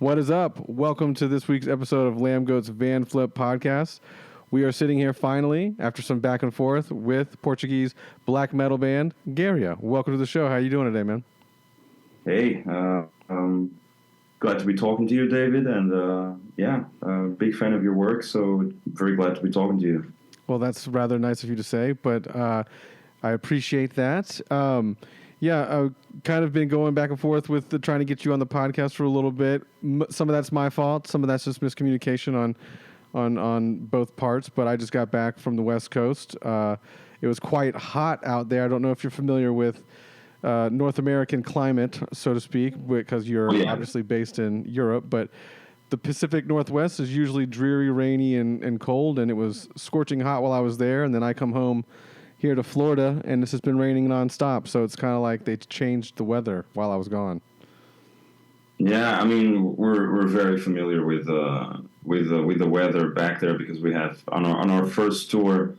What is up? Welcome to this week's episode of Lambgoat's Vanflip podcast. We are sitting here finally, after some back and forth, with Portuguese black metal band Garia. Welcome to the show. How are you doing today, man? Hey, glad to be talking to you, David, and big fan of your work, so very glad to be talking to you. Well, that's rather nice of you to say, but I appreciate that. I've kind of been going back and forth with trying to get you on the podcast for a little bit. Some of that's my fault. Some of that's just miscommunication on both parts, but I just got back from the West Coast. It was quite hot out there. I don't know if you're familiar with North American climate, so to speak, because you're obviously based in Europe, but the Pacific Northwest is usually dreary, rainy, and cold, and it was scorching hot while I was there, and then I come home here to Florida, and this has been raining nonstop, so it's kind of like they changed the weather while I was gone. Yeah, I mean, we're very familiar with the weather back there because we have on our first tour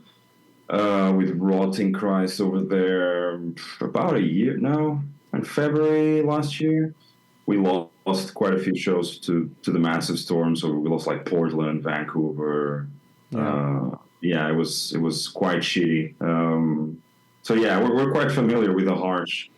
with Rotting Christ over there about a year now, in February last year. We lost quite a few shows to the massive storm, so we lost like Portland, Vancouver. It was quite shitty. We're quite familiar with the harsh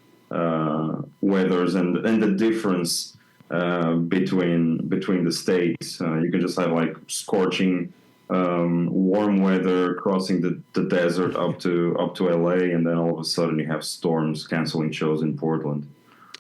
weathers and the difference between the states. You can just have like scorching warm weather crossing the desert up to LA, and then all of a sudden you have storms canceling shows in Portland.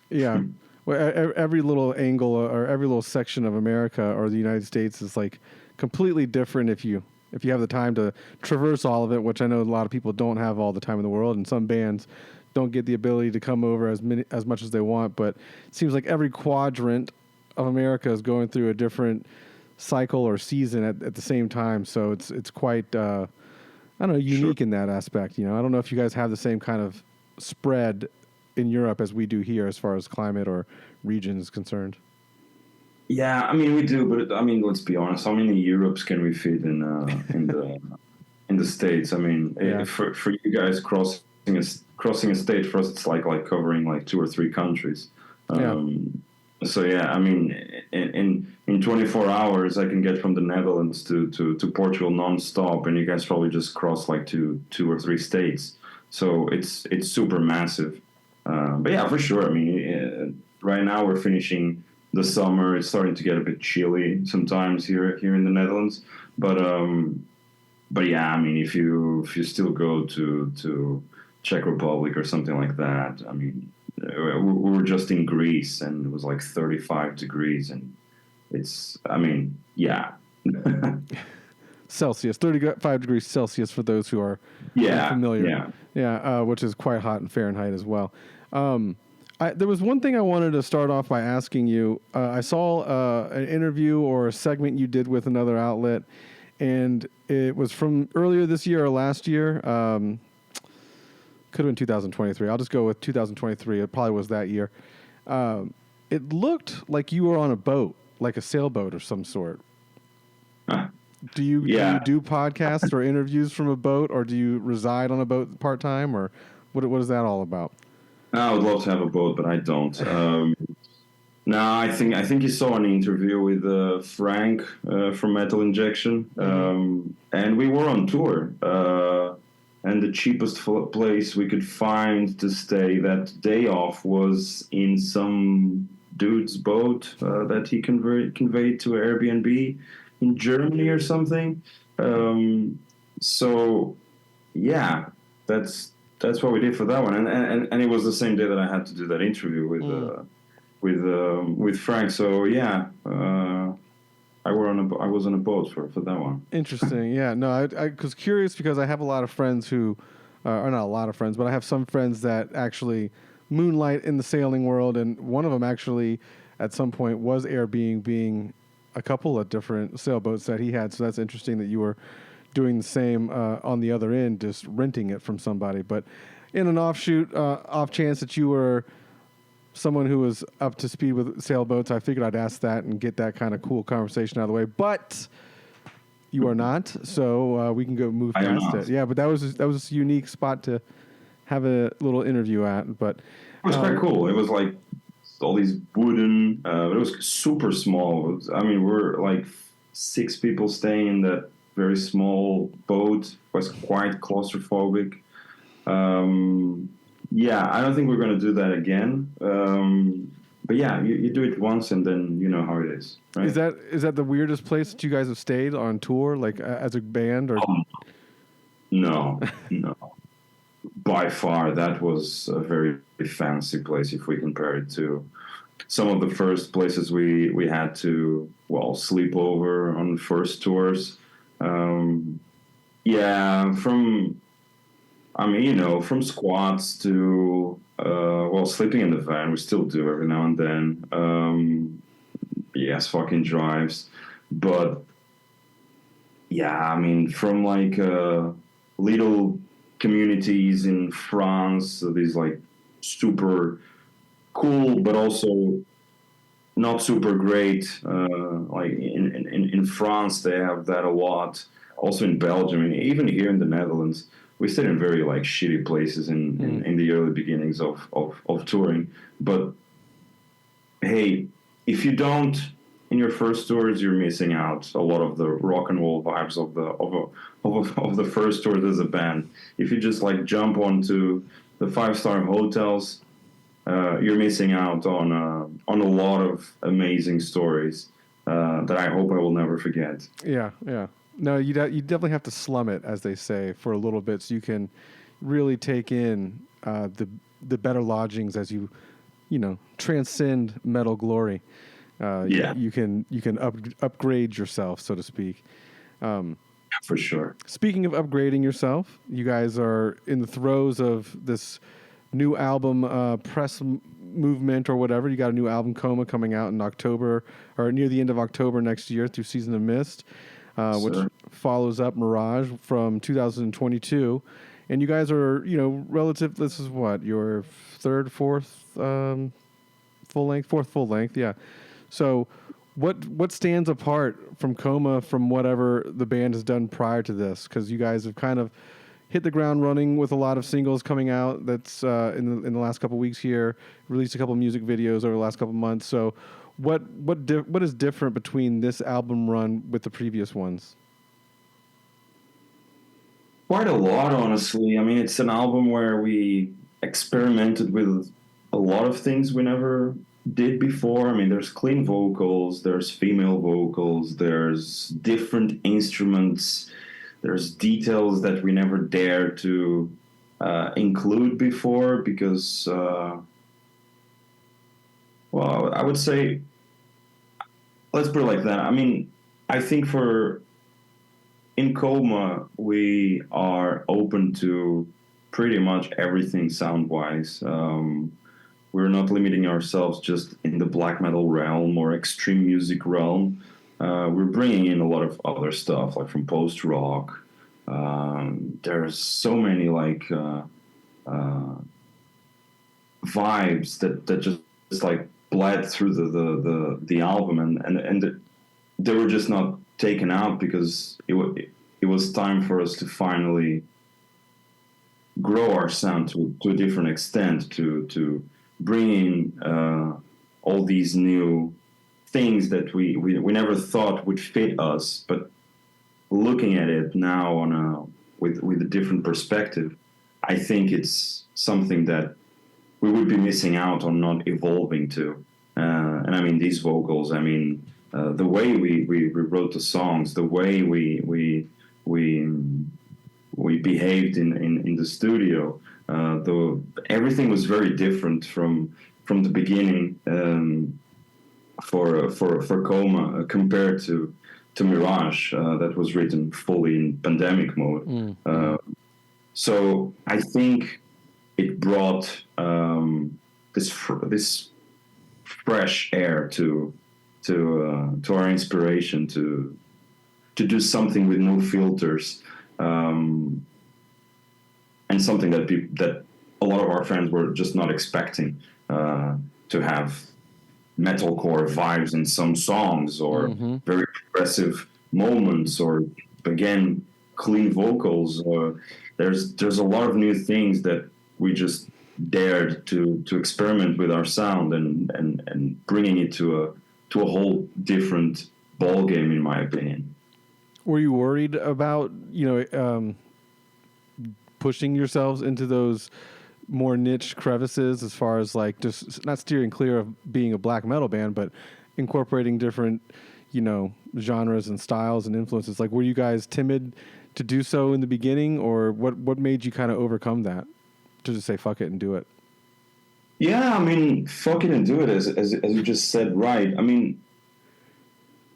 Yeah. Well, every little angle or every little section of America or the United States is like completely different if you have the time to traverse all of it, which I know a lot of people don't have all the time in the world, and some bands don't get the ability to come over as much as they want. But it seems like every quadrant of America is going through a different cycle or season at the same time. So it's quite unique in that aspect. You know, I don't know if you guys have the same kind of spread in Europe as we do here as far as climate or region is concerned. Yeah, I mean we do, but I mean let's be honest. How many Europes can we fit in the States? I mean, for you guys crossing a state, for us it's like covering like 2 or 3 countries. So yeah, I mean, in 24 hours I can get from the Netherlands to Portugal nonstop, and you guys probably just cross like 2 or 3 states. So it's super massive. But yeah, for sure. I mean, right now we're finishing the summer. It's starting to get a bit chilly sometimes here in the Netherlands. But yeah, I mean, if you still go to Czech Republic or something like that, I mean, we were just in Greece and it was like 35 degrees, and it's, I mean, yeah. Celsius, 35 degrees Celsius for those who are unfamiliar. Which is quite hot in Fahrenheit as well. There was one thing I wanted to start off by asking you. I saw an interview or a segment you did with another outlet, and it was from earlier this year or last year. Could have been 2023. I'll just go with 2023. It probably was that year. It looked like you were on a boat, like a sailboat of some sort. Do you do podcasts or interviews from a boat, or do you reside on a boat part-time, or what is that all about? I would love to have a boat, but I don't. No, I think you saw an interview with Frank from Metal Injection, and we were on tour. And the cheapest place we could find to stay that day off was in some dude's boat that he conveyed to Airbnb in Germany or something. So yeah, that's what we did for that one, and it was the same day that I had to do that interview with Frank. So yeah, I was on a boat for that one. Interesting. Yeah, no, I was curious because I have a lot of friends who, or not a lot of friends, but I have some friends that actually moonlight in the sailing world, and one of them actually at some point was Airbnb a couple of different sailboats that he had. So that's interesting that you were doing the same on the other end, just renting it from somebody. But in an off chance that you were someone who was up to speed with sailboats, I figured I'd ask that and get that kind of cool conversation out of the way. But you are not, so we can go move past it. Yeah, but that was a unique spot to have a little interview at. But it was quite cool. It was like all these wooden. It was super small. I mean, we're like 6 people staying in that very small boat. It was quite claustrophobic. Yeah, I don't think we're going to do that again. But yeah, you do it once and then you know how it is. Right? Is that the weirdest place that you guys have stayed on tour, like as a band? Or no. By far, that was a very fancy place if we compare it to some of the first places we had to sleep over on the first tours. Yeah, from squats to sleeping in the van, we still do every now and then. Yes, fucking drives, but yeah, I mean, from like little communities in France, so these like super cool, but also not super great. Like in France, they have that a lot. Also in Belgium, and even here in the Netherlands, we stayed in very like shitty places in the early beginnings of touring. But hey, if you don't in your first tours, you're missing out a lot of the rock and roll vibes of the first tours as a band. If you just like jump onto the 5-star hotels, you're missing out on a lot of amazing stories that I hope I will never forget. Yeah. No, you definitely have to slum it, as they say, for a little bit, so you can really take in the better lodgings as you transcend metal glory. You can upgrade yourself, so to speak. For sure. Speaking of upgrading yourself, you guys are in the throes of this new album press movement or whatever. You got a new album, Coma, coming out in October or near the end of October next year through Season of Mist, which follows up Mirage from 2022. And you guys are, relative. This is what, your fourth full length, yeah. So, what stands apart from Coma from whatever the band has done prior to this? Because you guys have kind of hit the ground running with a lot of singles coming out. That's in the last couple of weeks here. Released a couple of music videos over the last couple of months. So, what is different between this album run with the previous ones? Quite a lot, honestly. I mean, it's an album where we experimented with a lot of things we never did before. I mean, there's clean vocals, there's female vocals, there's different instruments, there's details that we never dared to include before because, I would say, let's put it like that. I mean, I think in Coma, we are open to pretty much everything sound-wise. We're not limiting ourselves just in the black metal realm or extreme music realm. We're bringing in a lot of other stuff, like from post-rock. There's so many like vibes that just like bled through the album, and they were just not taken out because it was time for us to finally grow our sound to a different extent, to bring in all these new things that we never thought would fit us, but looking at it now with a different perspective, I think it's something that we would be missing out on not evolving to. And I mean, these vocals, I mean, the way we wrote the songs, the way we behaved in the studio, everything was very different from the beginning for Coma compared to Mirage, that was written fully in pandemic mode. So I think it brought this fresh air to our inspiration to do something with no filters, and something that a lot of our fans were just not expecting, to have metalcore vibes in some songs, or very progressive moments, or again clean vocals. There's a lot of new things that we just dared to experiment with our sound and bringing it to a whole different ball game, in my opinion. Were you worried about, pushing yourselves into those more niche crevices as far as like just not steering clear of being a black metal band, but incorporating different, genres and styles and influences? Like, were you guys timid to do so in the beginning, or what made you kind of overcome that to just say fuck it and do it? Yeah, I mean, fuck it and do it, as you just said, right? I mean,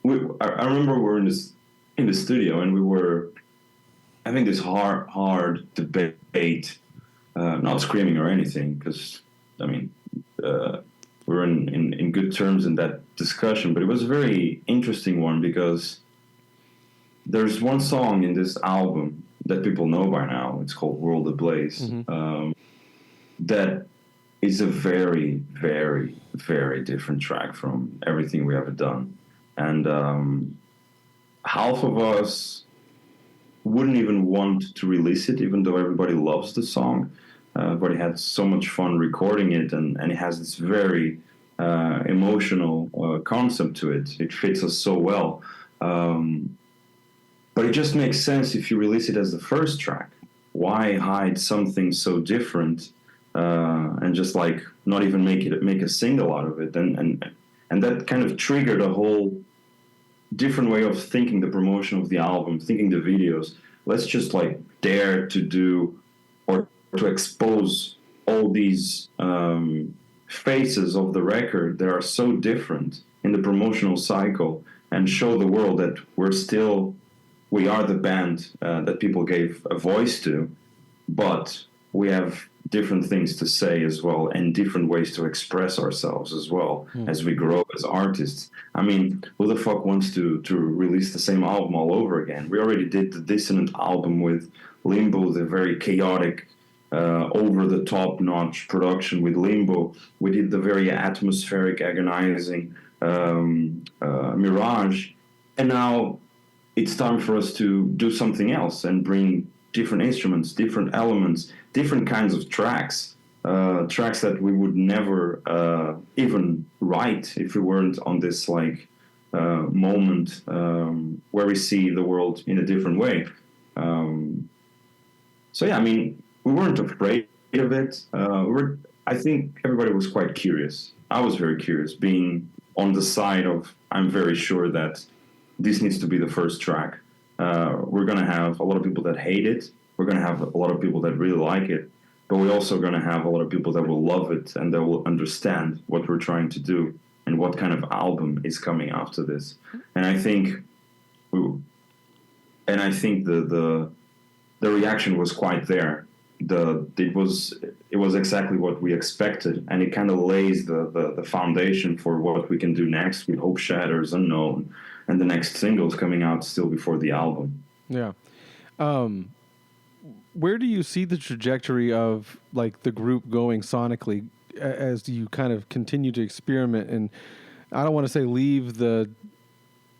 I remember we were in the studio, and we were having this hard debate, not screaming or anything, because I mean, we were in good terms in that discussion, but it was a very interesting one because there's one song in this album that people know by now. It's called World Ablaze. Mm-hmm. That is a very, very, very different track from everything we ever done. And half of us wouldn't even want to release it, even though everybody loves the song. But it had so much fun recording it, and it has this very emotional concept to it. It fits us so well. But it just makes sense if you release it as the first track. Why hide something so different and just like not even make a single out of it? And that kind of triggered a whole different way of thinking the promotion of the album, thinking the videos. Let's just like dare to do or to expose all these phases of the record that are so different in the promotional cycle, and show the world that we are the band that people gave a voice to, but we have different things to say as well, and different ways to express ourselves as well as we grow as artists. I mean, who the fuck wants to release the same album all over again? We already did the Dissonant album with Limbo, the very chaotic, over-the-top notch production with Limbo. We did the very atmospheric, agonizing Mirage. And now it's time for us to do something else and bring different instruments, different elements, different kinds of tracks, tracks that we would never even write if we weren't on this like moment where we see the world in a different way. So yeah, I mean, we weren't afraid of it. I think everybody was quite curious. I was very curious, being on the side of, I'm very sure that this needs to be the first track. We're going to have a lot of people that hate it. We're going to have a lot of people that really like it. But we're also going to have a lot of people that will love it and that will understand what we're trying to do and what kind of album is coming after this. And I think the reaction was quite there. It was exactly what we expected, and it kind of lays the foundation for what we can do next with Hope Shatters, Unknown, and the next singles coming out still before the album. Yeah. Where do you see the trajectory of like the group going sonically as you kind of continue to experiment? And I don't want to say leave the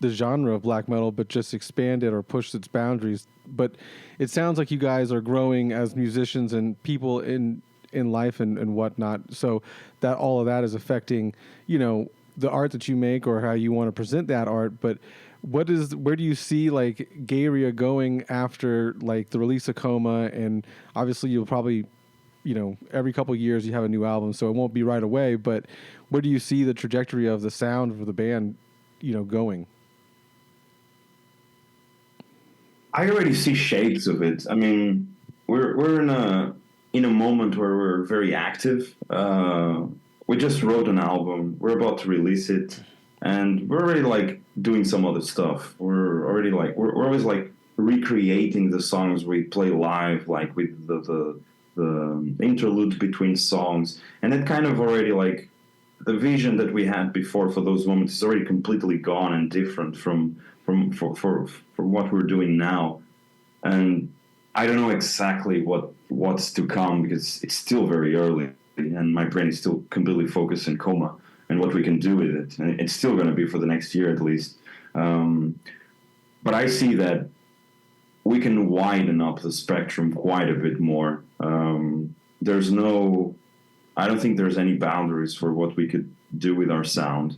genre of black metal, but just expand it or push its boundaries. But it sounds like you guys are growing as musicians and people in life and whatnot. So that all of that is affecting, the art that you make or how you want to present that art. But where do you see like Garia going after like the release of Coma? And obviously you'll probably, every couple of years you have a new album, so it won't be right away. But where do you see the trajectory of the sound of the band, going? I already see shades of it. I mean, we're in a moment where we're very active. We just wrote an album. We're about to release it, and we're already like doing some other stuff. We're already like we're always like recreating the songs we play live, like with the interludes between songs, and that kind of already like the vision that we had before for those moments is already completely gone and different from what we're doing now. And I don't know exactly what's to come because it's still very early and my brain is still completely focused in Coma and what we can do with it. And it's still going to be for the next year at least. But I see that we can widen up the spectrum quite a bit more. There's no I don't think there's any boundaries for what we could do with our sound.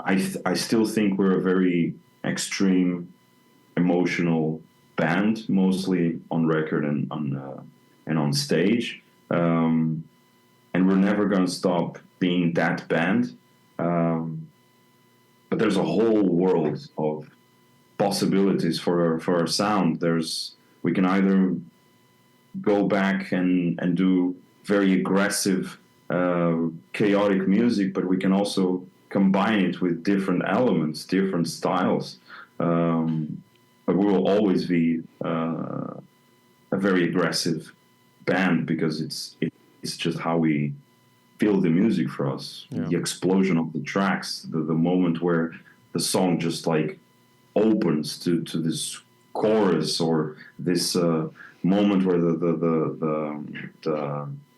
I still think we're a very extreme, emotional band, mostly on record and on stage. And we're never going to stop being that band. But there's a whole world of possibilities for our sound. We can either go back and do very aggressive, chaotic music, but we can also combine it with different elements, different styles. But we will always be a very aggressive band because it's just how we feel the music for us. Yeah. The explosion of the tracks, the moment where the song just like opens to this chorus, or this moment where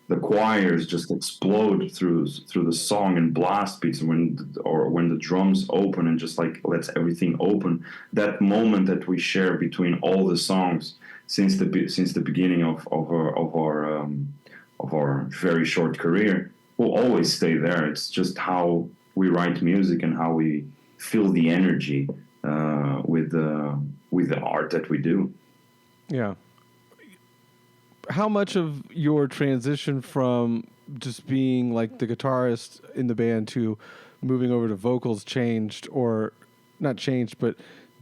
the choirs just explode through the song and blast beats, when the drums open and just like lets everything open. That moment that we share between all the songs since the beginning of our very short career will always stay there. It's just how we write music and how we feel the energy with the art that we do. Yeah. How much of your transition from just being like the guitarist in the band to moving over to vocals changed, or not changed, but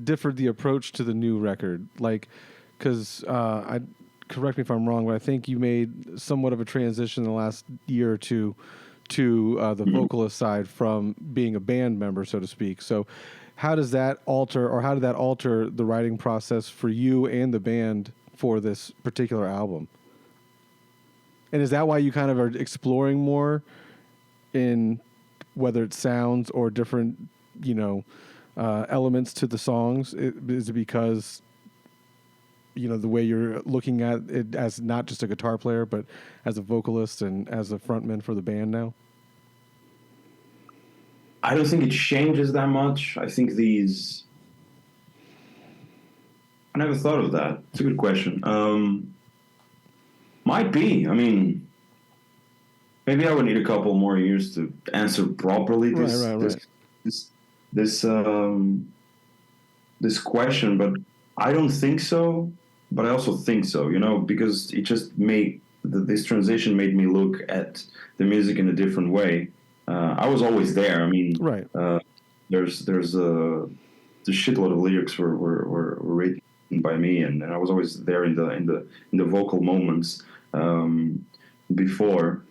differed the approach to the new record? Like, because correct me if I'm wrong, but I think you made somewhat of a transition in the last year or two to the vocalist side from being a band member, so to speak. So how does that alter, or how did that alter the writing process for you and the band for this particular album? And is that why you kind of are exploring more in whether it's sounds or different, elements to the songs? Is it because, the way you're looking at it as not just a guitar player, but as a vocalist and as a frontman for the band now? I don't think it changes that much. I think I never thought of that. It's a good question. Might be. I mean, maybe I would need a couple more years to answer properly this question, but I don't think so. But I also think so, because it just this transition made me look at the music in a different way. I was always there. I mean, right. There's the shitload of lyrics were written by me, and I was always there in the vocal moments before.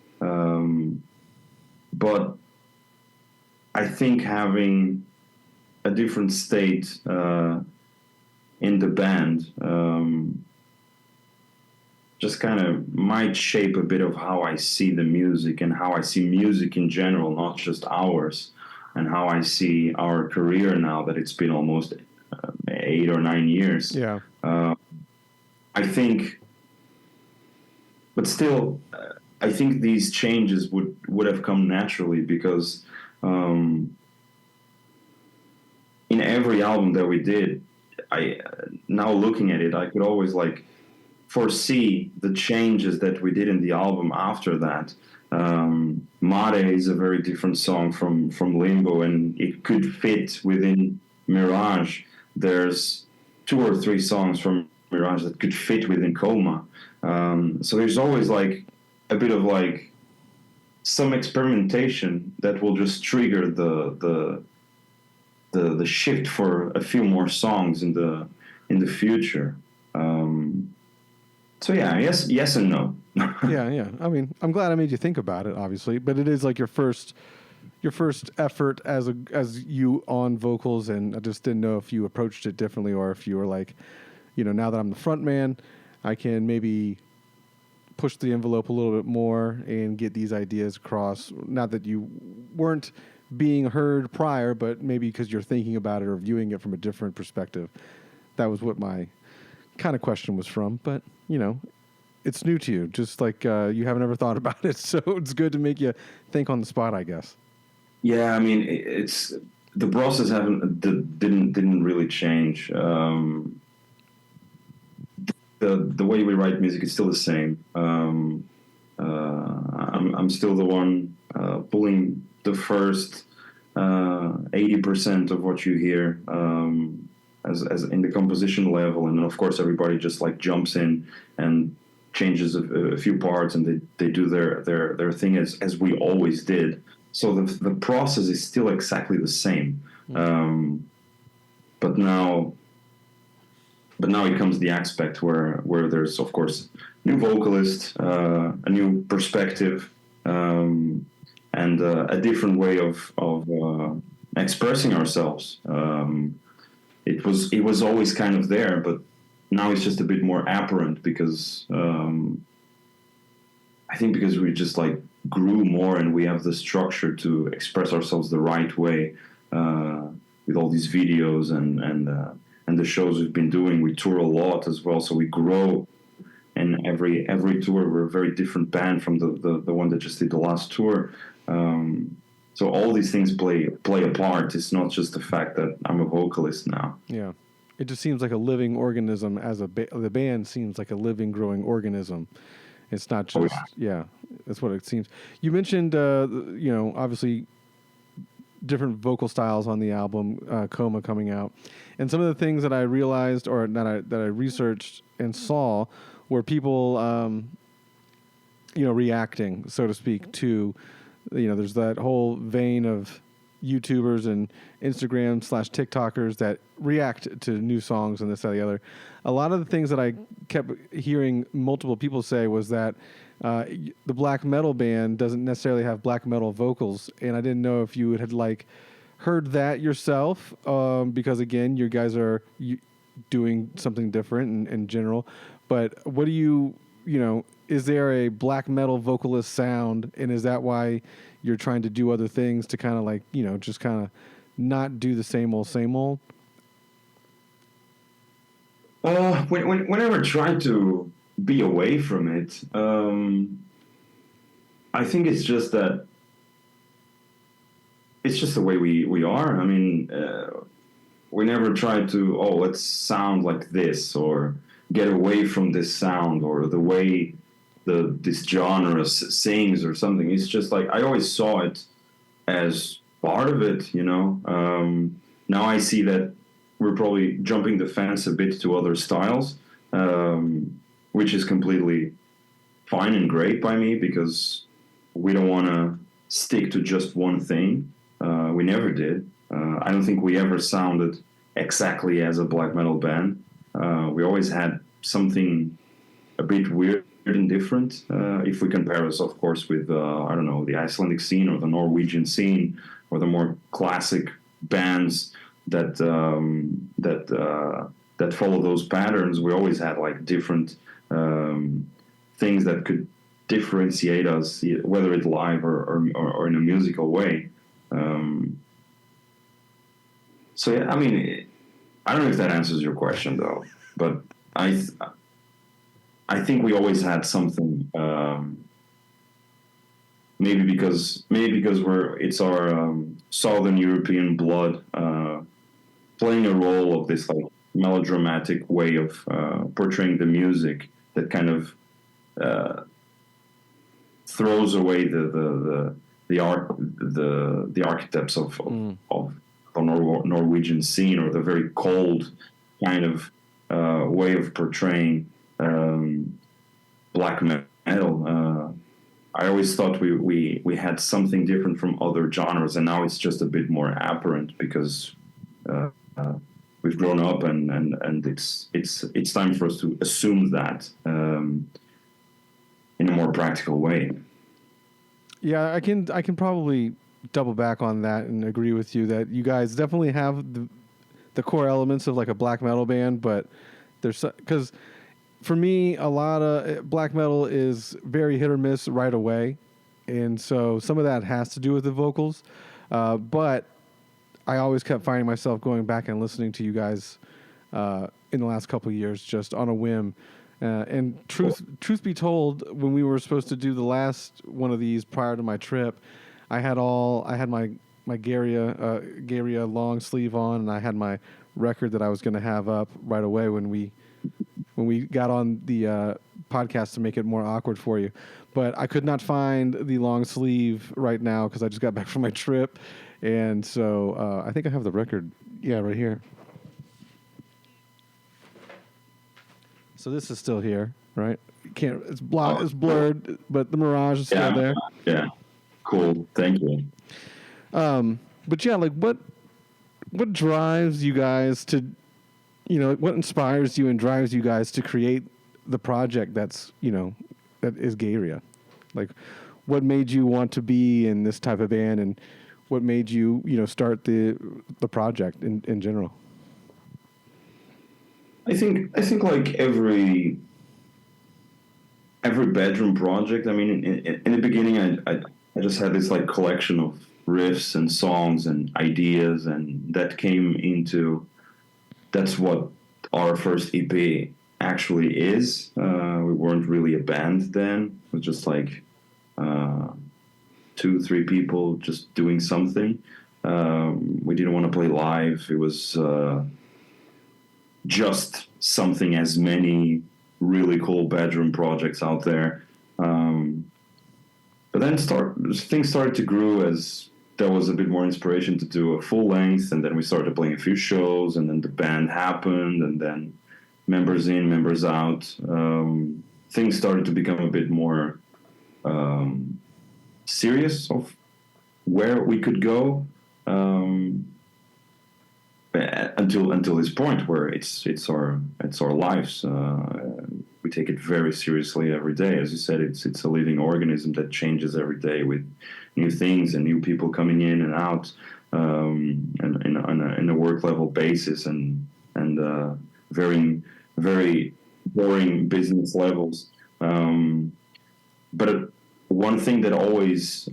But I think having a different state in the band just kind of might shape a bit of how I see the music and how I see music in general, not just ours, and how I see our career now that it's been almost 8 or 9 years. Yeah. I think, but still, I think these changes would have come naturally because in every album that we did, now looking at it, I could always like foresee the changes that we did in the album after that. Mare is a very different song from Limbo, and it could fit within Mirage. There's 2 or 3 songs from Mirage that could fit within Coma. So there's always like a bit of like some experimentation that will just trigger the shift for a few more songs in the future. So yeah, yes and no. yeah. I mean, I'm glad I made you think about it, obviously, but it is like your first effort as you on vocals, and I just didn't know if you approached it differently or if you were like, now that I'm the front man, I can maybe push the envelope a little bit more and get these ideas across. Not that you weren't being heard prior, but maybe because you're thinking about it or viewing it from a different perspective. That was what my kind of question was from, but it's new to you, just like you haven't ever thought about it, so it's good to make you think on the spot, I guess. Yeah, I mean, it's the process didn't really change. The way we write music is still the same. I'm still the one pulling the first 80% of what you hear as in the composition level, and then of course everybody just like jumps in and changes a few parts, and they do their thing as we always did. So the process is still exactly the same, but now it comes the aspect where there's of course new vocalist, a new perspective, and a different way of expressing ourselves. It was always kind of there, but now it's just a bit more apparent because I think because we just like grew more and we have the structure to express ourselves the right way with all these videos and the shows we've been doing. We tour a lot as well, so we grow. And every tour, we're a very different band from the one that just did the last tour. So all these things play a part. It's not just the fact that I'm a vocalist now. Yeah, it just seems like a living organism. The band seems like a living, growing organism. It's not just that's what it seems. You mentioned obviously different vocal styles on the album Coma coming out, and some of the things that I realized or that I researched and saw were people reacting, so to speak, to there's that whole vein of YouTubers and Instagram/TikTokers that react to new songs and this, that, the other. A lot of the things that I kept hearing multiple people say was that the black metal band doesn't necessarily have black metal vocals, and I didn't know if you had like heard that yourself, because again, you guys are doing something different in general. But what do you is there a black metal vocalist sound, and is that why you're trying to do other things to kind of like, just kind of not do the same old? Whenever I try to be away from it, I think it's just that it's just the way we are. I mean, we never try to, let's sound like this or get away from this sound or the way this genre sings or something. It's just like I always saw it as part of it, Now I see that we're probably jumping the fence a bit to other styles, which is completely fine and great by me because we don't want to stick to just one thing. We never did. I don't think we ever sounded exactly as a black metal band. We always had something a bit weird and different. If we compare us, of course, with the Icelandic scene or the Norwegian scene or the more classic bands that follow those patterns, we always had like different things that could differentiate us, whether it's live or in a musical way. So yeah, I mean, I don't know if that answers your question though, but I think we always had something. Maybe because it's our Southern European blood playing a role of this like melodramatic way of portraying the music that kind of throws away the archetypes of the Norwegian scene or the very cold kind of way of portraying black metal. I always thought we had something different from other genres, and now it's just a bit more apparent because we've grown up and it's time for us to assume that in a more practical way. Yeah, I can probably double back on that and agree with you that you guys definitely have the core elements of like a black metal band, but there's because for me a lot of black metal is very hit or miss right away, and so some of that has to do with the vocals, but I always kept finding myself going back and listening to you guys in the last couple of years just on a whim. And truth be told, when we were supposed to do the last one of these prior to my trip, I had my Garia long sleeve on, and I had my record that I was going to have up right away when we got on the podcast to make it more awkward for you. But I could not find the long sleeve right now because I just got back from my trip. And so I think I have the record. Yeah, right here. So this is still here, right? You can't. It's it's blurred, but the Mirage is still there. Yeah. Cool. Thank you. But yeah, like what drives you guys to, what inspires you and drives you guys to create the project that's, that is Gaerea? Like, what made you want to be in this type of band, and what made you, start the project in general? I think like every bedroom project. I mean, in the beginning, I just had this like collection of riffs and songs and ideas, and that came into. That's what our first EP actually is. We weren't really a band then. It was just like 2-3 people just doing something. We didn't want to play live. It was just something as many really cool bedroom projects out there. But then things started to grow as there was a bit more inspiration to do a full length, and then we started playing a few shows, and then the band happened, and then members in, members out. Things started to become a bit more serious of where we could go. Until this point where it's our lives. We take it very seriously every day. As you said, it's a living organism that changes every day with new things and new people coming in and out, and in a work level basis, and very very boring business levels. But one thing that always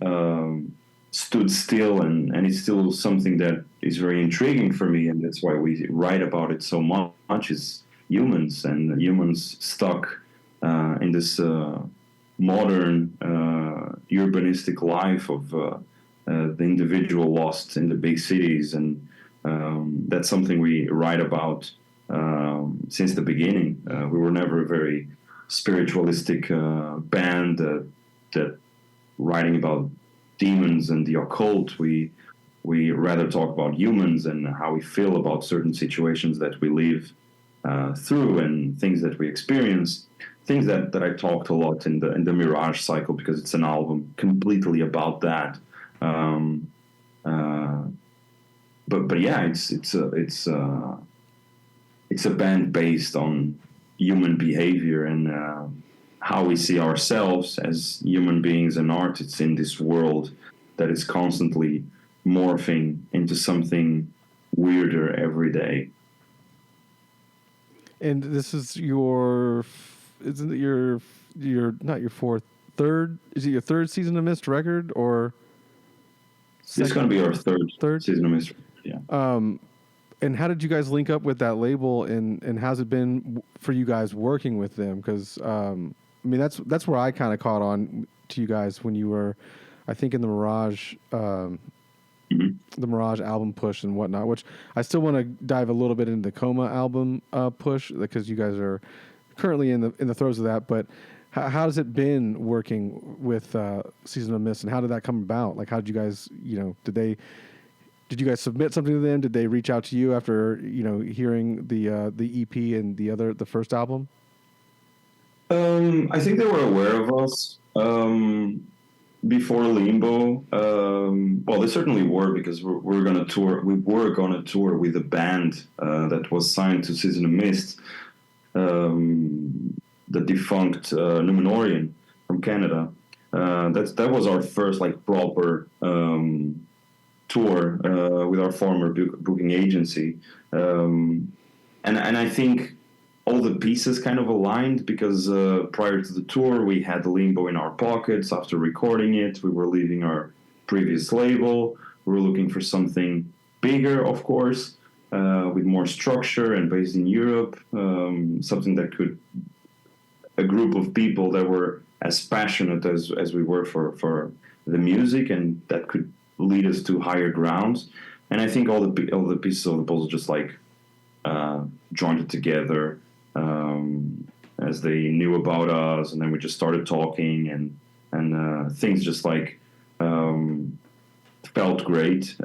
stood still, and it's still something that is very intriguing for me, and that's why we write about it so much, is humans, and humans stuck in this modern urbanistic life of the individual lost in the big cities, and that's something we write about since the beginning. We were never a very spiritualistic band that writing about demons and the occult. We rather talk about humans and how we feel about certain situations that we live through, and things that we experience. Things that I talked a lot in the Mirage cycle, because it's an album completely about that. But yeah, it's a band based on human behavior and how we see ourselves as human beings and artists in this world that is constantly morphing into something weirder every day. And this is isn't it your not your third? Is it your third Season of Mist record, or? It's going to be our third Season of Mist. Yeah. And how did you guys link up with that label, and how's it been for you guys working with them? Because I mean, that's where I kind of caught on to you guys when you were, I think, in the Mirage, the Mirage album push and whatnot. Which I still want to dive a little bit into the Coma album push, because you guys are currently in the throes of that. But how has it been working with Season of Mist, and how did that come about? Like, how did you guys, did you guys submit something to them? Did they reach out to you after hearing the EP and the first album? I think they were aware of us before Limbo. Well, they certainly were, because we were going to tour. We were going to tour with a band that was signed to Season of Mist, the defunct Numenorian from Canada. That was our first proper tour with our former booking agency, and I think all the pieces kind of aligned, because prior to the tour we had Limbo in our pockets. After recording it, we were leaving our previous label. We were looking for something bigger, of course, with more structure and based in Europe, something that could, a group of people that were as passionate as we were for the music, and that could lead us to higher grounds. And I think all the pieces of the puzzle just joined it together. as they knew about us, and then we just started talking, and things just like felt great.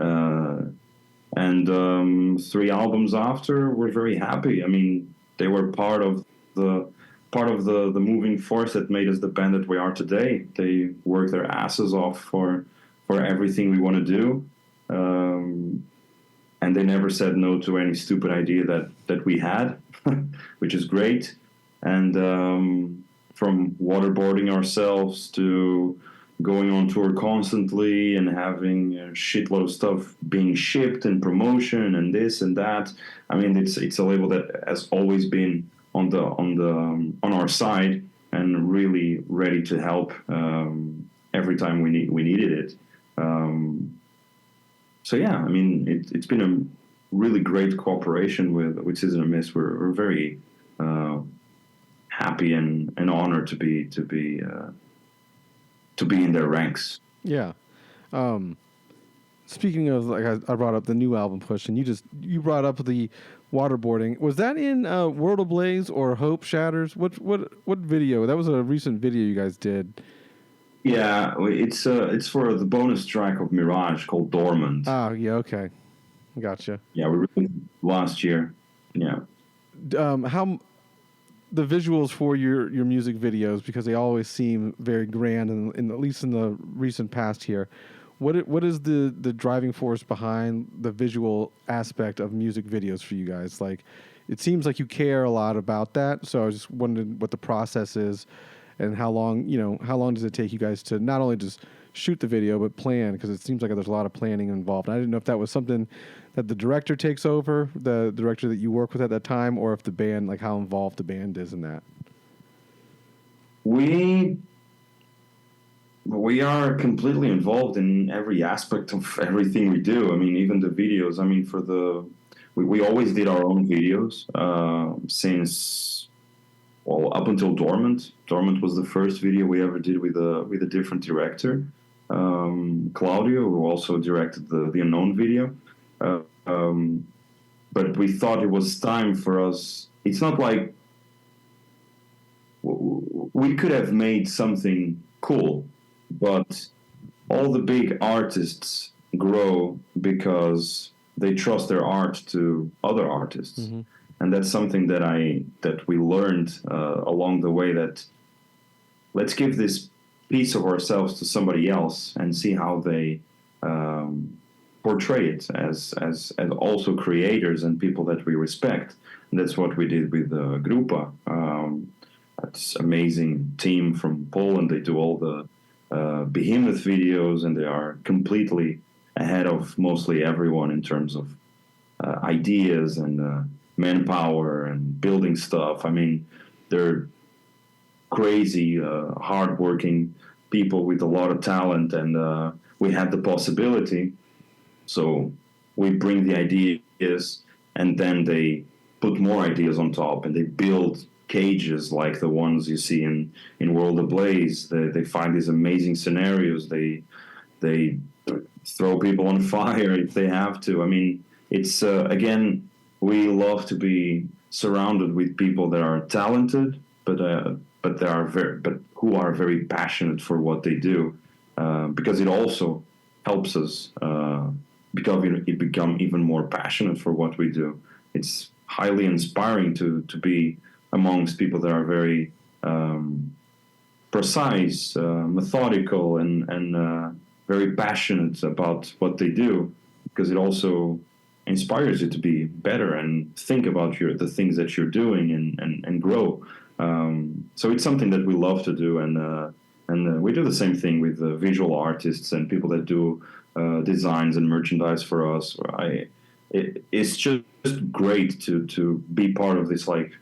And 3 albums after, we're very happy. I mean, they were part of the moving force that made us the band that we are today. They worked their asses off for everything we want to do, and they never said no to any stupid idea that we had, which is great. And from waterboarding ourselves to going on tour constantly and having a shitload of stuff being shipped and promotion and this and that. I mean, it's a label that has always been on our side and really ready to help every time we needed it. So yeah, I mean, it's been a really great cooperation with Season of Mist. We're very happy and honored to be in their ranks. Yeah. Speaking of, like, I brought up the new album push, and you brought up the waterboarding. Was that in World Ablaze or Hope Shatters? What video? That was a recent video you guys did. Yeah, it's for the bonus track of Mirage called Dormant. Oh, yeah, okay. Gotcha. Yeah, we released last year. Yeah. How the visuals for your music videos, because they always seem very grand, and at least in the recent past here, what is the driving force behind the visual aspect of music videos for you guys? Like, it seems like you care a lot about that, so I was just wondering what the process is and how long does it take you guys to not only just shoot the video but plan, because it seems like there's a lot of planning involved. I didn't know if that was something that the director takes over, the director that you work with at that time, or if the band, like how involved the band is in that. We are completely involved in every aspect of everything we do. I mean, even the videos. I mean, we always did our own videos since, well, up until Dormant. Dormant was the first video we ever did with a different director, Claudio, who also directed the Unknown video. But we thought it was time for us. It's not like we could have made something cool, but all the big artists grow because they trust their art to other artists. Mm-hmm. And that's something that we learned along the way, that let's give this piece of ourselves to somebody else and see how they portray it as also creators and people that we respect. And that's what we did with Grupa. That's amazing team from Poland. They do all the behemoth videos, and they are completely ahead of mostly everyone in terms of ideas and manpower and building stuff. I mean, they're crazy, hardworking people with a lot of talent, and we had the possibility. So we bring the ideas, and then they put more ideas on top, and they build cages like the ones you see in World Ablaze. They find these amazing scenarios. They throw people on fire if they have to. I mean, it's again, we love to be surrounded with people that are talented, but who are very passionate for what they do, because it also helps us become even more passionate for what we do. It's highly inspiring to be amongst people that are very precise, methodical, and very passionate about what they do, because it also inspires you to be better and think about the things that you're doing and grow. So it's something that we love to do, and we do the same thing with visual artists and people that do designs and merchandise for us. It's just great to be part of this like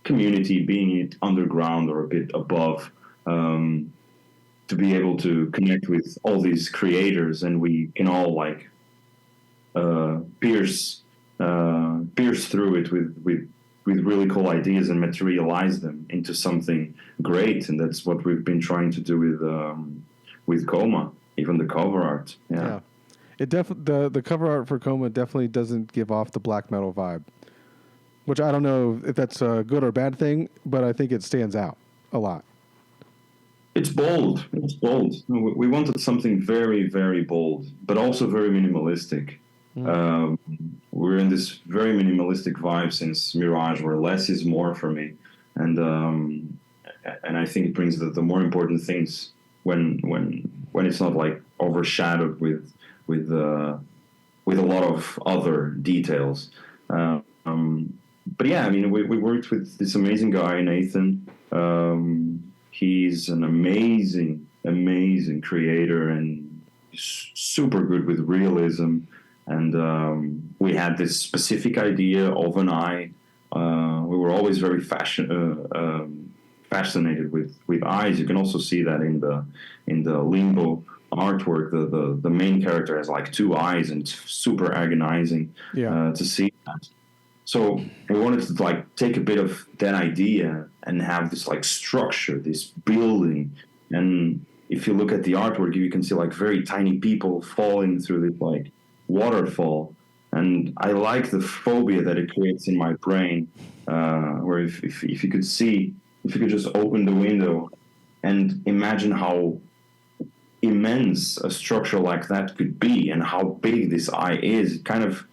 community, being it underground or a bit above, to be able to connect with all these creators, and we can all like pierce through it with really cool ideas and materialize them into something great. And that's what we've been trying to do with Coma, even the cover art. Yeah. It the cover art for Coma definitely doesn't give off the black metal vibe. which I don't know if that's a good or bad thing, but I think it stands out a lot. It's bold. It's bold. We wanted something very, very bold, but also very minimalistic. We're in this very minimalistic vibe since Mirage, where less is more for me, and I think it brings the more important things when it's not like overshadowed with a lot of other details. But yeah, I mean, we worked with this amazing guy, Nathan. He's an amazing creator and super good with realism. And we had this specific idea of an eye. We were always very fascinated with eyes. You can also see that in the Limbo artwork. The main character has like two eyes, and it's super agonizing to see that. So we wanted to like take a bit of that idea and have this like structure, this building. And if you look at the artwork, you can see like very tiny people falling through this like waterfall. And I like the phobia that it creates in my brain, where if you could see, if you could just open the window and imagine how immense a structure like that could be and how big this eye is, it kind of,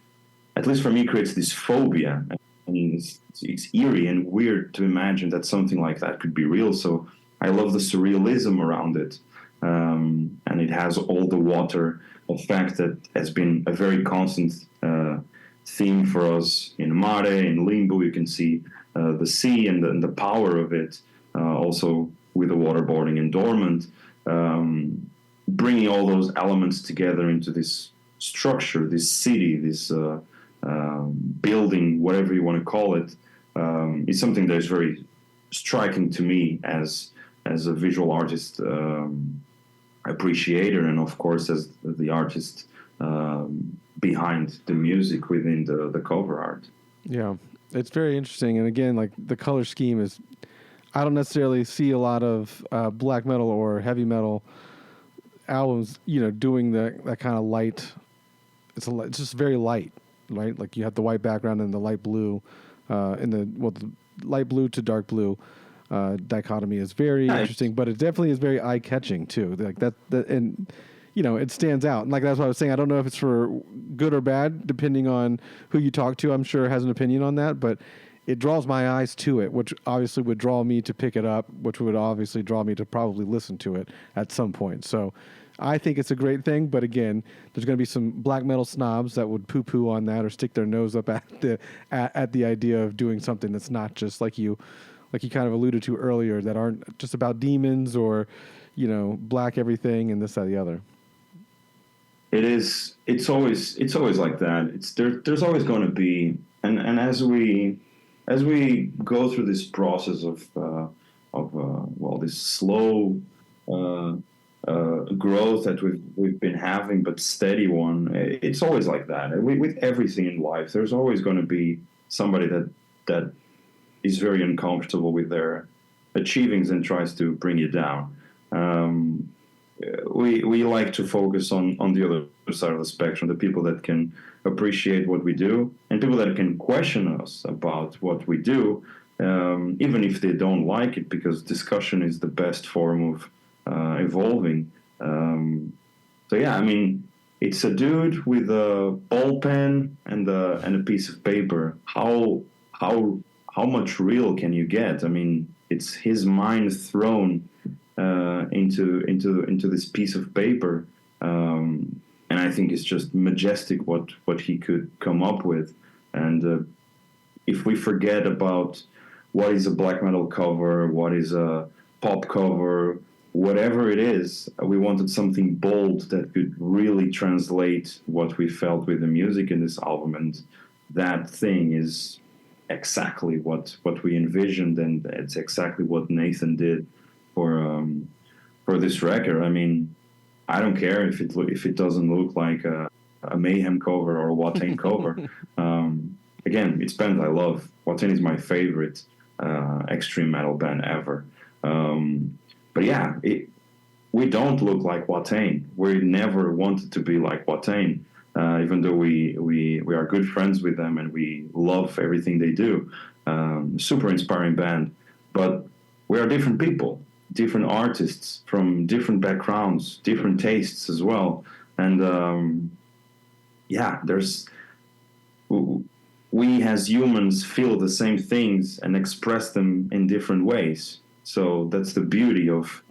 at least for me, creates this phobia. I mean, it's eerie and weird to imagine that something like that could be real. So I love the surrealism around it. And it has all the water effect that has been a very constant theme for us in Mare, in Limbo. You can see the sea and the power of it, also with the waterboarding in Dormant, bringing all those elements together into this structure, this city, this building, whatever you want to call it, is something that is very striking to me as a visual artist appreciator, and of course as the artist behind the music within the cover art. Yeah, it's very interesting. And again, like the color scheme is, I don't necessarily see a lot of black metal or heavy metal albums, doing that kind of light. It's just very light, right? Like you have the white background and the light blue, the light blue to dark blue dichotomy is very interesting, but it definitely is very eye catching too. Like that, and it stands out. And like that's what I was saying. I don't know if it's for good or bad, depending on who you talk to. I'm sure has an opinion on that, but it draws my eyes to it, which obviously would draw me to pick it up, which would obviously draw me to probably listen to it at some point. So I think it's a great thing, but again, there's going to be some black metal snobs that would poo-poo on that or stick their nose up at the idea of doing something that's not just like you kind of alluded to earlier, that aren't just about demons or, black everything and this, that, the other. It is. It's always like that. There's always going to be, and as we go through this process of this slow growth that we've been having, but steady one. It's always like that. With everything in life, there's always going to be somebody that is very uncomfortable with their achievings and tries to bring you down. We like to focus on the other side of the spectrum, the people that can appreciate what we do and people that can question us about what we do, even if they don't like it, because discussion is the best form of evolving. So yeah, I mean, it's a dude with a ball pen and a piece of paper. How much real can you get? I mean, it's his mind thrown into this piece of paper, and I think it's just majestic what he could come up with. And if we forget about what is a black metal cover, what is a pop cover, whatever it is, we wanted something bold that could really translate what we felt with the music in this album, and that thing is exactly what we envisioned, and it's exactly what Nathan did for this record. I mean, I don't care if it doesn't look like a Mayhem cover or a Watain cover. Again, it's bands I love. Watain is my favorite extreme metal band ever. But yeah, we don't look like Watain. We never wanted to be like Watain. even though we are good friends with them and we love everything they do. Super inspiring band, but we are different people, different artists from different backgrounds, different tastes as well. And we as humans feel the same things and express them in different ways. So that's the beauty of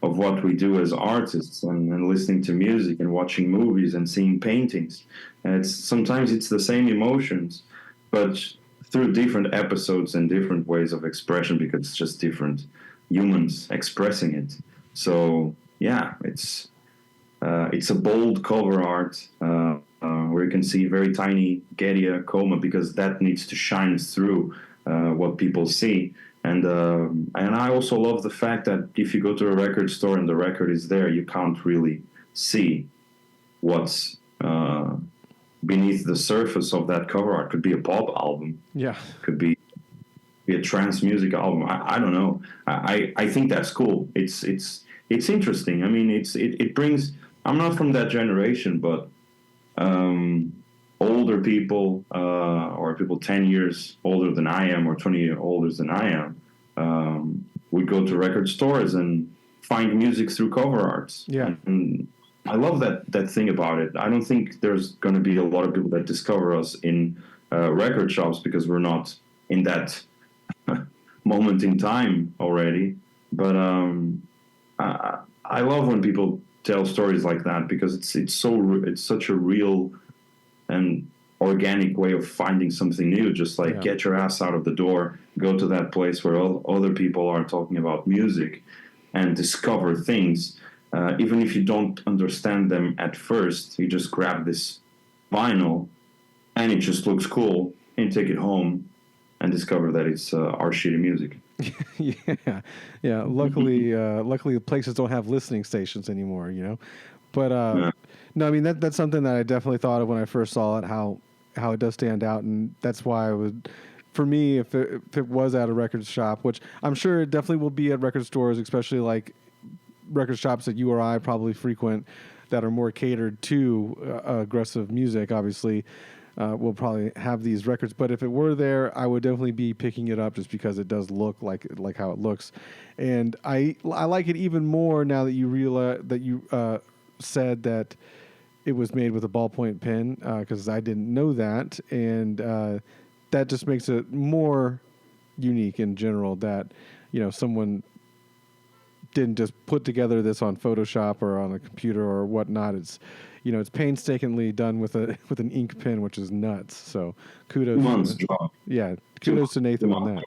what we do as artists, and listening to music and watching movies and seeing paintings. And sometimes it's the same emotions, but through different episodes and different ways of expression, because it's just different humans expressing it. So yeah, it's a bold cover art where you can see very tiny Garia, Coma, because that needs to shine through what people see. And I also love the fact that if you go to a record store and the record is there, you can't really see what's beneath the surface of that cover art. Could be a pop album. Yeah. Could be a trance music album. I don't know. I think that's cool. It's interesting. I mean, it brings. I'm not from that generation, but older people or people 10 years older than I am or 20 years older than I am would go to record stores and find music through cover arts. Yeah. And I love that thing about it. I don't think there's going to be a lot of people that discover us in record shops because we're not in that moment in time already. But I love when people tell stories like that, because it's such a real and organic way of finding something new. Just like get your ass out of the door, go to that place where other people are talking about music, and discover things. Even if you don't understand them at first, you just grab this vinyl and it just looks cool, and you take it home and discover that it's our shitty music. Yeah. Luckily, places don't have listening stations anymore, you know. But no, I mean that's something that I definitely thought of when I first saw it. How it does stand out, and that's why I would. For me, if it was at a record shop, which I'm sure it definitely will be at record stores, especially like record shops that you or I probably frequent, that are more catered to aggressive music, obviously. We'll probably have these records, but if it were there, I would definitely be picking it up just because it does look like how it looks, and I like it even more now that you realize that you said that it was made with a ballpoint pen, because I didn't know that, and that just makes it more unique in general. That someone didn't just put together this on Photoshop or on a computer or whatnot. It's it's painstakingly done with an ink pen, which is nuts. So kudos. Kudos to Nathan on that.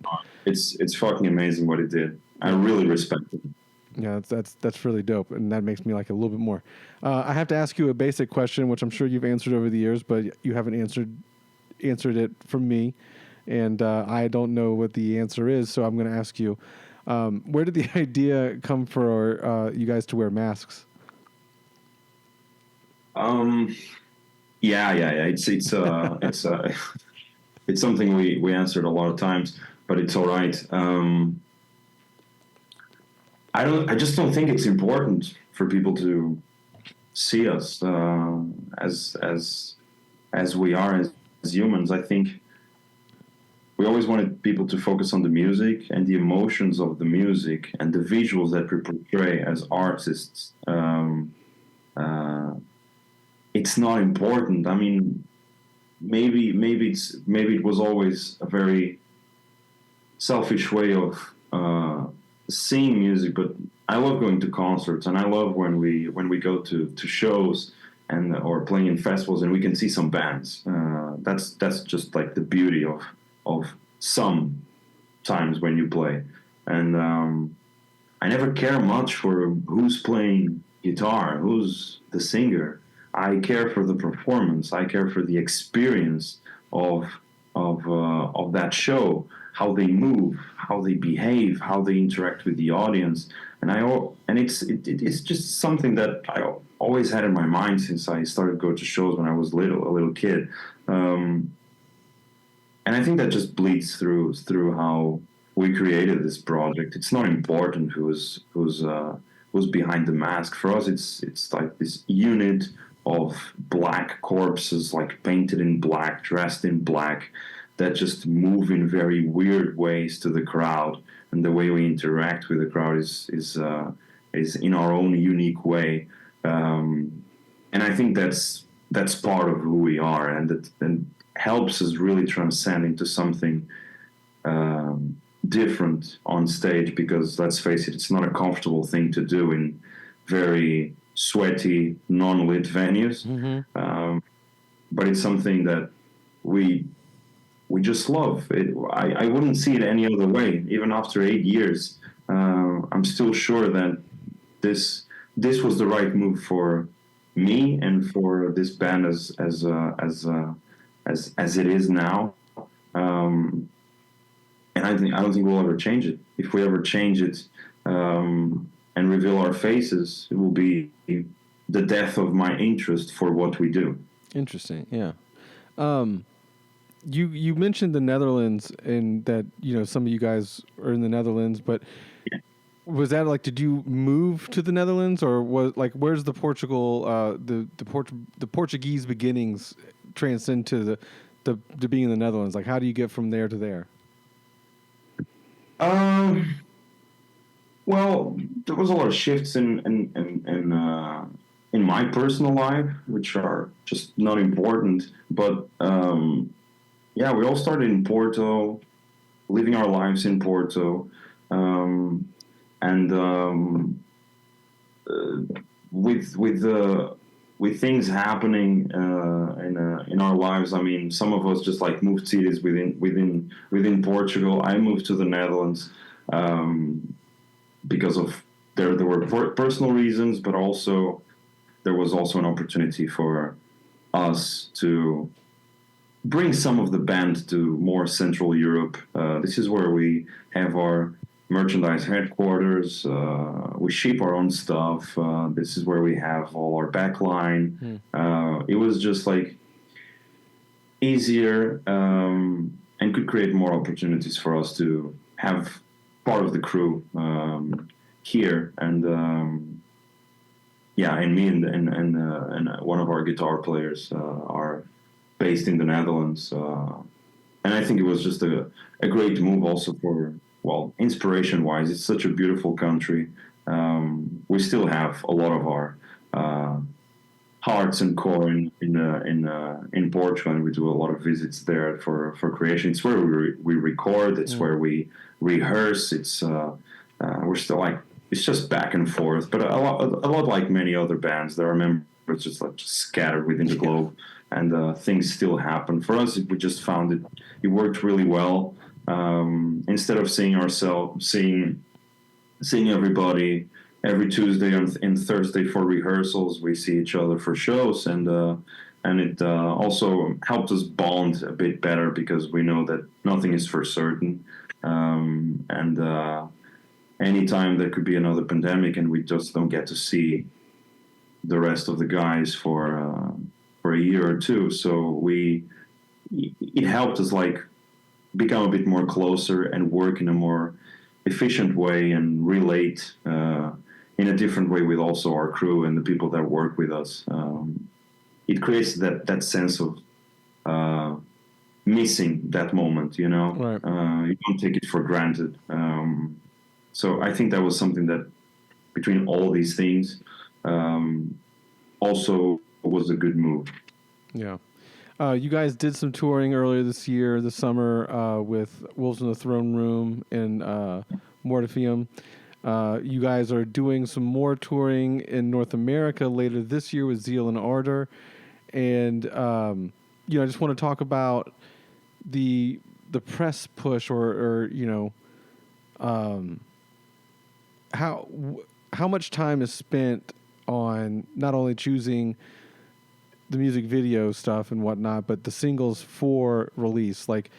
It's fucking amazing what he did. I really respect it. Yeah, that's really dope, and that makes me like it a little bit more. I have to ask you a basic question, which I'm sure you've answered over the years, but you haven't answered it from me, and I don't know what the answer is, so I'm going to ask you. Where did the idea come for you guys to wear masks? It's something we answered a lot of times, but it's all right. I just don't think it's important for people to see us as we are as humans. I think we always wanted people to focus on the music and the emotions of the music and the visuals that we portray as artists. It's not important. I mean, maybe it was always a very selfish way of seeing music, but I love going to concerts, and I love when we go to shows and or playing in festivals, and we can see some bands. That's just like the beauty of some times when you play. And I never care much for who's playing guitar, who's the singer. I care for the performance. I care for the experience of that show, how they move, how they behave, how they interact with the audience. And it's just something that I always had in my mind since I started going to shows when I was a little kid. And I think that just bleeds through how we created this project. It's not important who's behind the mask. For us, it's like this unit of black corpses, like painted in black, dressed in black, that just move in very weird ways to the crowd, and the way we interact with the crowd is in our own unique way, and I think that's part of who we are, and that helps us really transcend into something different on stage, because let's face it, it's not a comfortable thing to do in very sweaty, non-lit venues. But it's something that we just love. I wouldn't see it any other way. Even after 8 years, I'm still sure that this was the right move for me and for this band as it is now. And I don't think we'll ever change it. If we ever change it and reveal our faces, it will be the death of my interest for what we do. Interesting. Yeah. You mentioned the Netherlands, and that, you know, some of you guys are in the Netherlands, but was that like, did you move to the Netherlands, or was like, where's the Portugal, the Portuguese beginnings transcend to the being in the Netherlands? Like, how do you get from there to there? Well, there was a lot of shifts in my personal life, which are just not important. But yeah, we all started in Porto, living our lives in Porto, and with things happening in our lives. I mean, some of us just like moved cities within Portugal. I moved to the Netherlands because of there were personal reasons, but also there was also an opportunity for us to bring some of the band to more Central Europe. This is where we have our merchandise headquarters. We ship our own stuff. This is where we have all our backline. It was just like easier and could create more opportunities for us to have part of the crew here. And yeah, and me and one of our guitar players are based in the Netherlands. And I think it was just a great move also for, well, inspiration-wise. It's such a beautiful country. We still have a lot of our hearts and core in Portugal, and we do a lot of visits there for creation. It's where we record. It's where we rehearse. It's we're still like, it's just back and forth, but a lot like many other bands. There are members just scattered within the globe, and things still happen. For us, we just found it worked really well. Instead of seeing everybody every Tuesday and Thursday for rehearsals, we see each other for shows, and it also helped us bond a bit better, because we know that nothing is for certain, and anytime there could be another pandemic and we just don't get to see the rest of the guys for a year or two. So it helped us like become a bit more closer and work in a more efficient way and relate in a different way with also our crew and the people that work with us. It creates that sense of missing that moment, you know. Right. You don't take it for granted. So I think that was something that, between all these things, also was a good move. Yeah. You guys did some touring earlier this summer, with Wolves in the Throne Room and Mortifium. You guys are doing some more touring in North America later this year with Zeal and Ardor. And, I just want to talk about the press push or how much time is spent on not only choosing the music video stuff and whatnot, but the singles for release, like,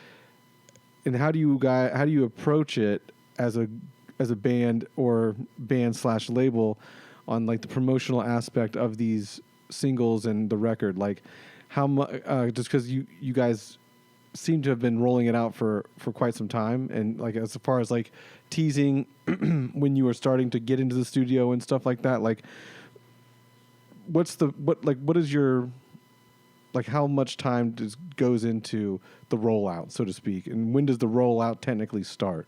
and how do you approach it as a band or band/label on like the promotional aspect of these singles and the record? Like, how much, just because you guys seem to have been rolling it out for quite some time, and like as far as like teasing when you were starting to get into the studio and stuff like that, like what is your, like, how much time goes into the rollout, so to speak, and when does the rollout technically start?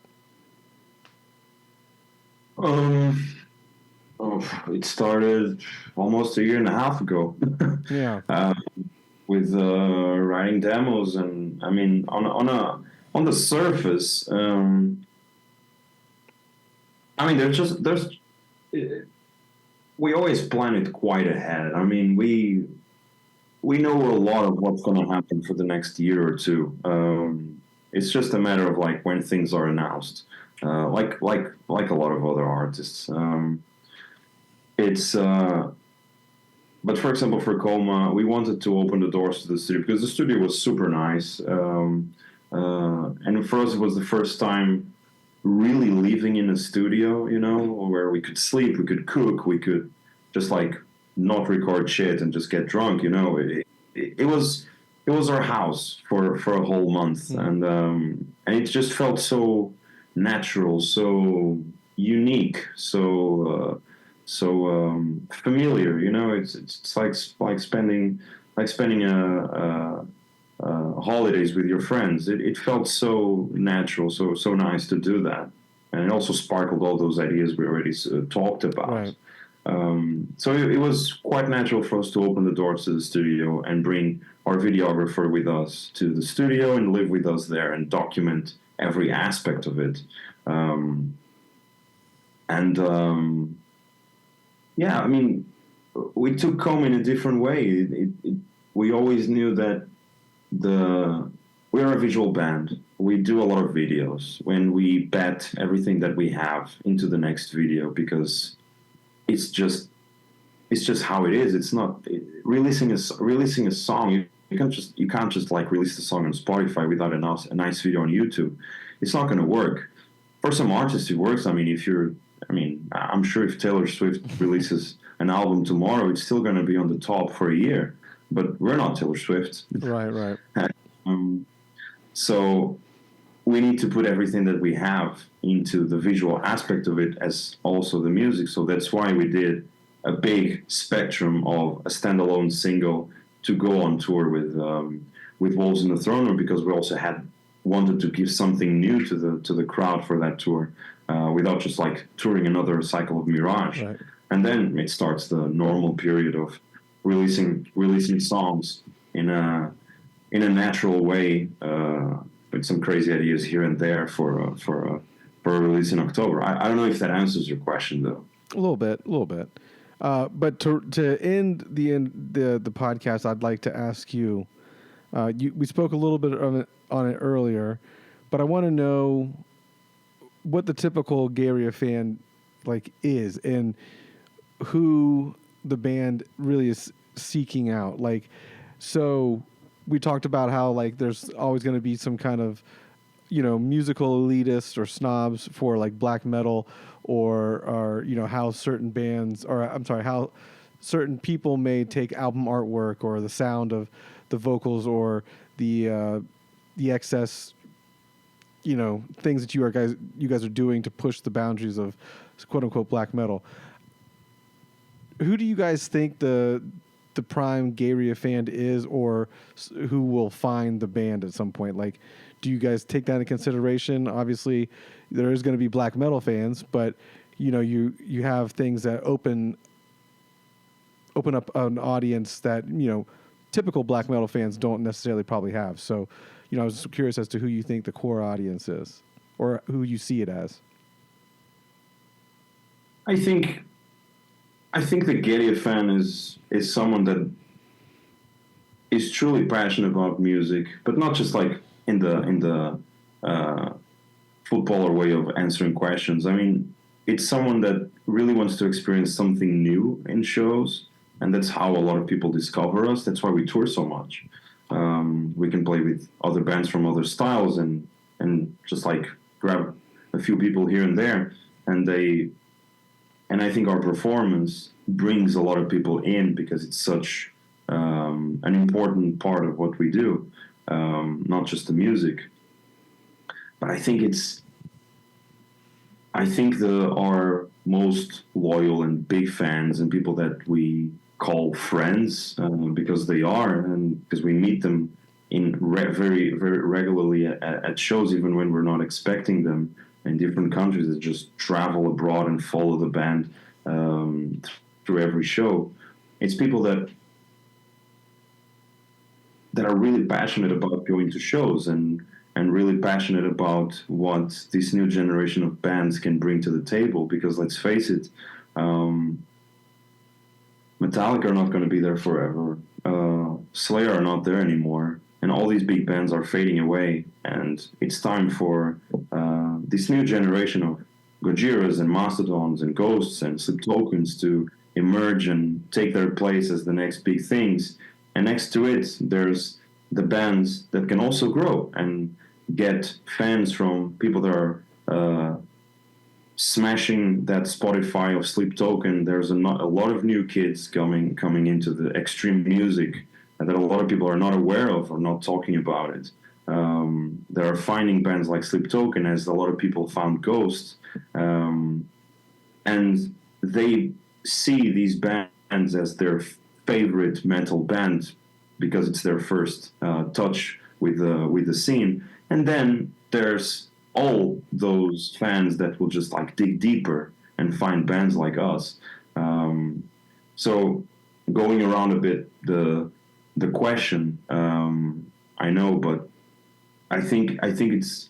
It started almost a year and a half ago. Yeah. With writing demos, and I mean, on the surface, I mean, we always plan it quite ahead. I mean, we know a lot of what's going to happen for the next year or two. It's just a matter of like when things are announced, like a lot of other artists. It's But for example, for Coma, we wanted to open the doors to the studio because the studio was super nice, and for us it was the first time really living in a studio, you know, where we could sleep, we could cook, we could just like not record shit and just get drunk, you know. It was our house for a whole month, and it just felt so natural, so unique, so familiar, you know. It's like spending holidays with your friends. It felt so natural, so nice to do that, and it also sparkled all those ideas we already talked about. Right. So it was quite natural for us to open the doors to the studio and bring our videographer with us to the studio and live with us there and document every aspect of it. Yeah, I mean, we took Coma in a different way. We always knew that we're a visual band. We do a lot of videos. When we bet everything that we have into the next video, because it's just how it is. It's not releasing a song. You can't just like release the song on Spotify without a nice video on YouTube. It's not going to work. For some artists, it works. I mean, I'm sure if Taylor Swift releases an album tomorrow, it's still going to be on the top for a year. But we're not Taylor Swift. Right. So we need to put everything that we have into the visual aspect of it as also the music. So that's why we did a big spectrum of a standalone single to go on tour with Wolves in the Throne Room, because we also wanted to give something new to the crowd for that tour, without just like touring another cycle of Mirage. Right. And then it starts the normal period of releasing songs in a natural way, with some crazy ideas here and there for a release in October. I don't know if that answers your question though. A little bit. But to end the podcast, I'd like to ask you. We spoke a little bit on it earlier, but I want to know what the typical Garia fan like is, and who the band really is seeking out. Like, so we talked about how like there's always going to be some kind of, you know, musical elitists or snobs for like black metal, or you know, how certain bands, or I'm sorry, how certain people may take album artwork or the sound of the vocals or the excess, you know, things that you guys are doing to push the boundaries of quote unquote black metal. Who do you guys think the prime Garia fan is, or who will find the band at some point? Like, do you guys take that into consideration? Obviously, there is going to be black metal fans, but you know, you have things that open up an audience that, you know, typical black metal fans don't necessarily probably have. So, you know, I was just curious as to who you think the core audience is, or who you see it as. I think the Garia fan is someone that is truly passionate about music, but not just like in the footballer way of answering questions. I mean, it's someone that really wants to experience something new in shows, and that's how a lot of people discover us. That's why we tour so much. We can play with other bands from other styles and just like grab a few people here and there, and I think our performance brings a lot of people in because it's such an important part of what we do, not just the music. But I think our most loyal and big fans and people that we call friends because they are, and because we meet them in very very regularly at shows, even when we're not expecting them in different countries that just travel abroad and follow the band through every show. It's people that are really passionate about going to shows and really passionate about what this new generation of bands can bring to the table. Because let's face it, Metallica are not going to be there forever. Slayer are not there anymore, and all these big bands are fading away. And it's time for this new generation of Gojiras and Mastodons and Ghosts and Sleep Tokens to emerge and take their place as the next big things. And next to it, there's the bands that can also grow and get fans from people that are smashing that Spotify of Sleep Token. There's a lot of new kids coming into the extreme music that a lot of people are not aware of or not talking about it. They are finding bands like Sleep Token, as a lot of people found Ghost, and they see these bands as their favorite metal band because it's their first touch with the scene. And then there's all those fans that will just like dig deeper and find bands like us. So going around a bit the question, I know, but I think it's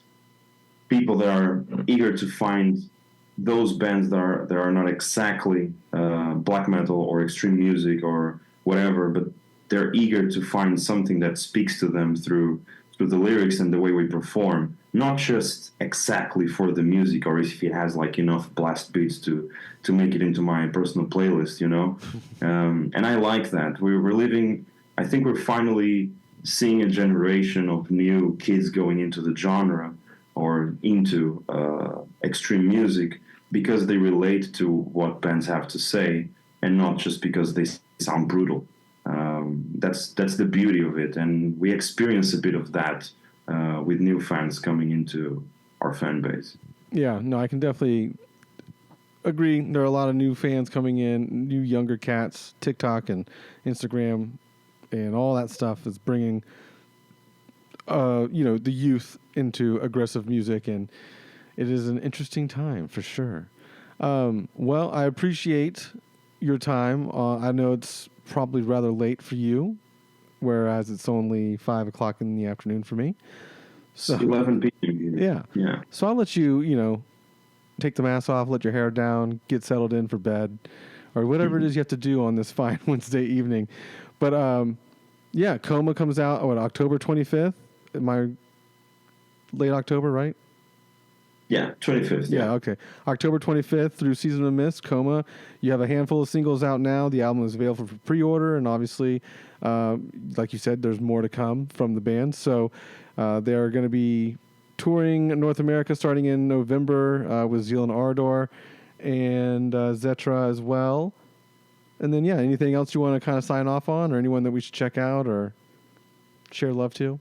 people that are eager to find those bands that are not exactly black metal or extreme music or whatever, but they're eager to find something that speaks to them through the lyrics and the way we perform, not just exactly for the music or if it has like enough blast beats to make it into my personal playlist, you know. And I like that. We're living. I think we're finally seeing a generation of new kids going into the genre or into extreme music because they relate to what bands have to say and not just because they sound brutal. That's the beauty of it, and we experience a bit of that with new fans coming into our fan base. Yeah, no, I can definitely agree. There are a lot of new fans coming in, new younger cats. TikTok and Instagram and all that stuff is bringing, the youth into aggressive music, and it is an interesting time for sure. Well, I appreciate your time. I know it's probably rather late for you, whereas it's only 5 o'clock in the afternoon for me. So 11 p.m. Yeah. So I'll let you, take the mask off, let your hair down, get settled in for bed, or whatever it is you have to do on this fine Wednesday evening. But Coma comes out October 25th. Am I late October, right? Yeah, 25th. Yeah, okay. October 25th through Season of Mist, Coma. You have a handful of singles out now. The album is available for pre-order, and obviously, like you said, there's more to come from the band. So they're going to be touring North America starting in November with Zeal and Ardor and Zetra as well. And then, anything else you want to kind of sign off on, or anyone that we should check out or share love to?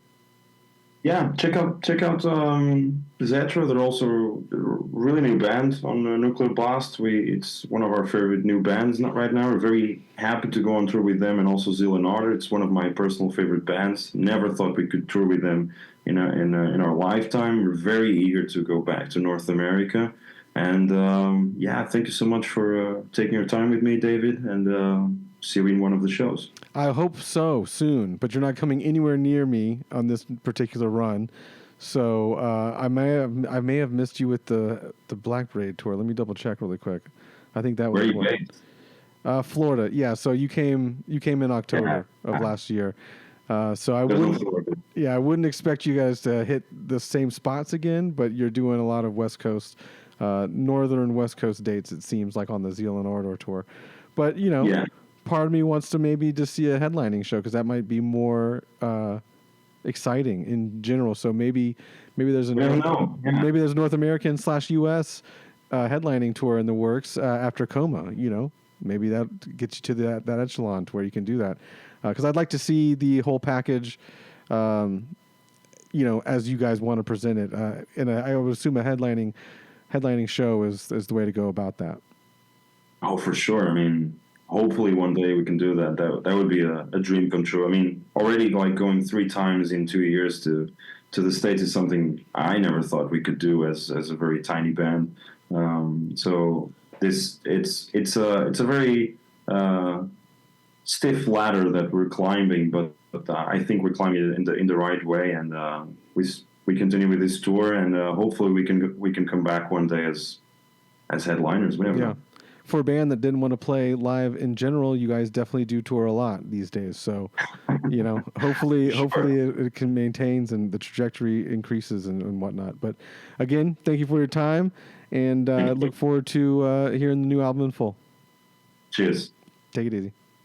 Yeah, check out Zetra. They're also a really new band on Nuclear Blast. It's one of our favorite new bands right now. We're very happy to go on tour with them, and also Zeal and Ardor. It's one of my personal favorite bands. Never thought we could tour with them in our lifetime. We're very eager to go back to North America. And thank you so much for taking your time with me, David, and see you in one of the shows. I hope so soon, but you're not coming anywhere near me on this particular run. So I may have missed you with the Black Braid tour. Let me double check really quick. I think that was where you based? Florida. Yeah, so you came in October of last year. So I wouldn't expect you guys to hit the same spots again, but you're doing a lot of West Coast, northern West Coast dates. It seems like on the Zeal and Ardor tour, but part of me wants to maybe just see a headlining show because that might be more exciting in general. So maybe there's maybe there's North American / US headlining tour in the works after Coma. Maybe that gets you to that echelon to where you can do that. Because I'd like to see the whole package, as you guys want to present it. And I would assume a headlining show is the way to go about that. Oh, for sure. I mean, hopefully one day we can do that. That would be a dream come true. I mean, already like going 3 times in 2 years to the States is something I never thought we could do as a very tiny band. So it's a very stiff ladder that we're climbing, but I think we're climbing it in the right way, and we continue with this tour, and hopefully we can come back one day as headliners. We never know. For a band that didn't want to play live in general, you guys definitely do tour a lot these days. So, hopefully it can maintains and the trajectory increases and whatnot. But again, thank you for your time, and look forward to hearing the new album in full. Cheers. Take it easy.